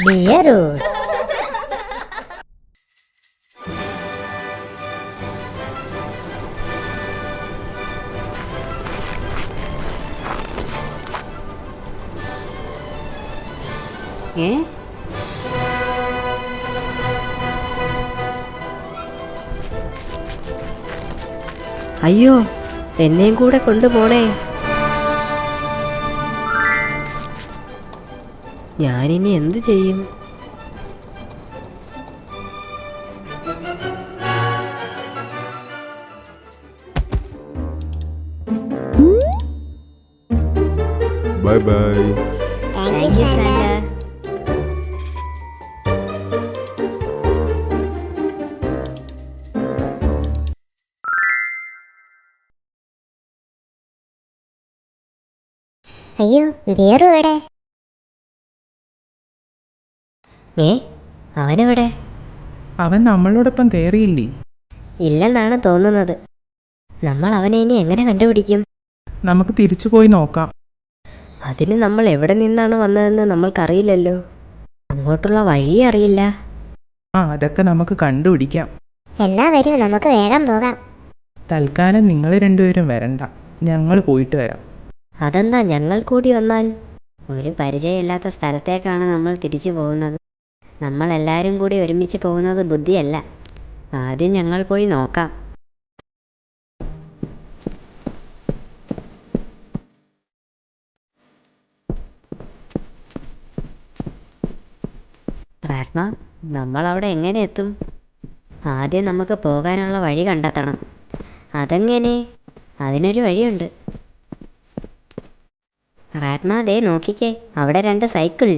Bureau? അയ്യോ, എന്നെയും കൂടെ കൊണ്ടുപോണേ. ഞാനിനി എന്ത് ചെയ്യും? Bye bye. Thank you Santa. അയ്യോ, ബിയറു എവിടെ? അവനെവിടെ? അവൻ നമ്മളോടൊപ്പം കയറിയില്ലേ? ഇല്ലെന്നാണ് തോന്നുന്നത്. നമ്മൾ അവനെ ഇനി എങ്ങനെ കണ്ടുപിടിക്കും? നമുക്ക് തിരിച്ചു പോയി നോക്കാം. അതിന് നമ്മൾ എവിടെ നിന്നാണ് വന്നതെന്ന് നമ്മൾക്കറിയില്ലല്ലോ. അങ്ങോട്ടുള്ള വഴി അറിയില്ല. അതൊക്കെ നമുക്ക് കണ്ടുപിടിക്കാം. എന്നാ വരൂ, നമുക്ക് വേഗം പോകാം. തൽക്കാലം നിങ്ങൾ രണ്ടുപേരും വരണ്ട, ഞങ്ങൾ പോയിട്ട് വരാം. അതെന്താ ഞങ്ങൾ കൂടി വന്നാൽ? ഒരു പരിചയമില്ലാത്ത സ്ഥലത്തേക്കാണ് നമ്മൾ തിരിച്ചു പോകുന്നത്. നമ്മളെല്ലാവരും കൂടി ഒരുമിച്ച് പോകുന്നത് ബുദ്ധിയല്ല. ആദ്യം ഞങ്ങൾ പോയി നോക്കാം. പ്രാത്മ, നമ്മളവിടെ എങ്ങനെ എത്തും? ആദ്യം നമുക്ക് പോകാനുള്ള വഴി കണ്ടെത്തണം. അതെങ്ങനെ? അതിനൊരു വഴിയുണ്ട്. റാത്മ, ദേ നോക്കിക്കേ, അവിടെ 2 സൈക്കിൾ.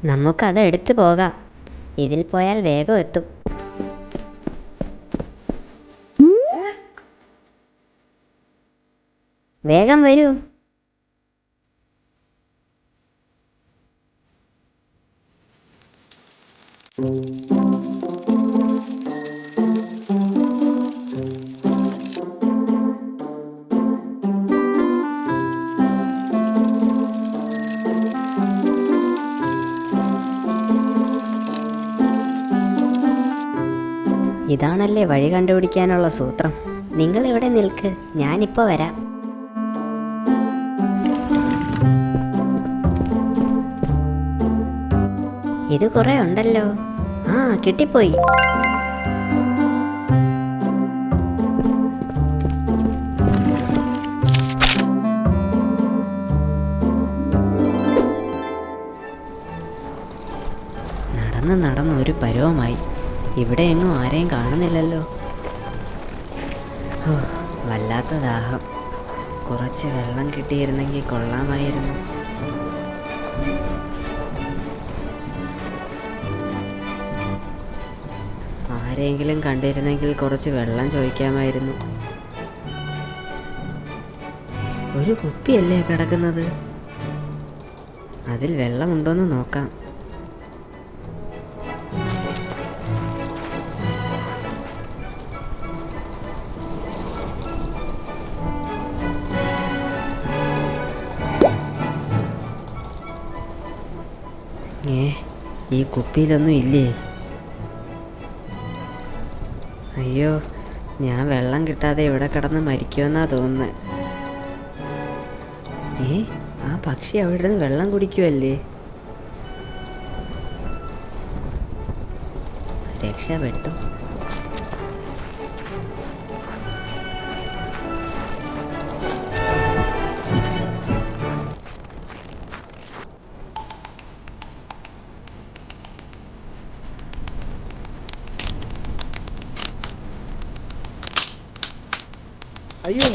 നമുക്കത് എടുത്തു പോകാം. ഇതിൽ പോയാൽ വേഗം എത്തും. വേഗം വരൂ. ഇതാണല്ലേ വഴി കണ്ടുപിടിക്കാനുള്ള സൂത്രം. നിങ്ങൾ ഇവിടെ നിൽക്ക്, ഞാനിപ്പോൾ വരാം. ഇത് കുറെ ഉണ്ടല്ലോ. കിട്ടിപ്പോയി. നടന്ന് ഒരു പരുവമായി. ഇവിടെ എങ്ങും ആരെയും കാണുന്നില്ലല്ലോ. വല്ലാത്ത ദാഹം. കുറച്ച് വെള്ളം കിട്ടിയിരുന്നെങ്കിൽ കൊള്ളാമായിരുന്നു. ആരെങ്കിലും കണ്ടിരുന്നെങ്കിൽ കുറച്ച് വെള്ളം ചോദിക്കാമായിരുന്നു. ഒരു കുപ്പിയല്ലേ കിടക്കുന്നത്? അതിൽ വെള്ളമുണ്ടോന്ന് നോക്കാം. ഈ കുപ്പിയിലൊന്നും ഇല്ലേ? അയ്യോ, ഞാൻ വെള്ളം കിട്ടാതെ ഇവിടെ കിടന്ന് മരിക്കുമെന്നാ തോന്നുന്നത്. ആ പക്ഷി അവിടെ നിന്ന് വെള്ളം കുടിക്കുമല്ലേ? രക്ഷപ്പെട്ടു. അയ്യോ,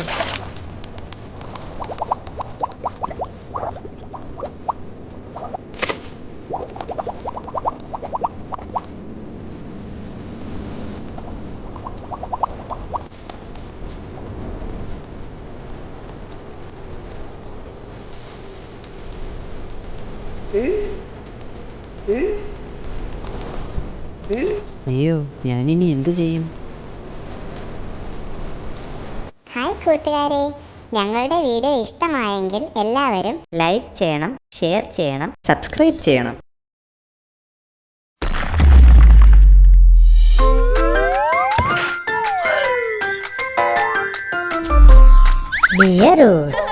അയ്യോ, ഞാനിനി എന്തു ചെയ്യും? ഹായ് കൂട്ടുകാരെ, ഞങ്ങളുടെ വീഡിയോ ഇഷ്ടമായെങ്കിൽ എല്ലാവരും ലൈക്ക് ചെയ്യണം, ഷെയർ ചെയ്യണം, സബ്സ്ക്രൈബ് ചെയ്യണം. Dear Ruth,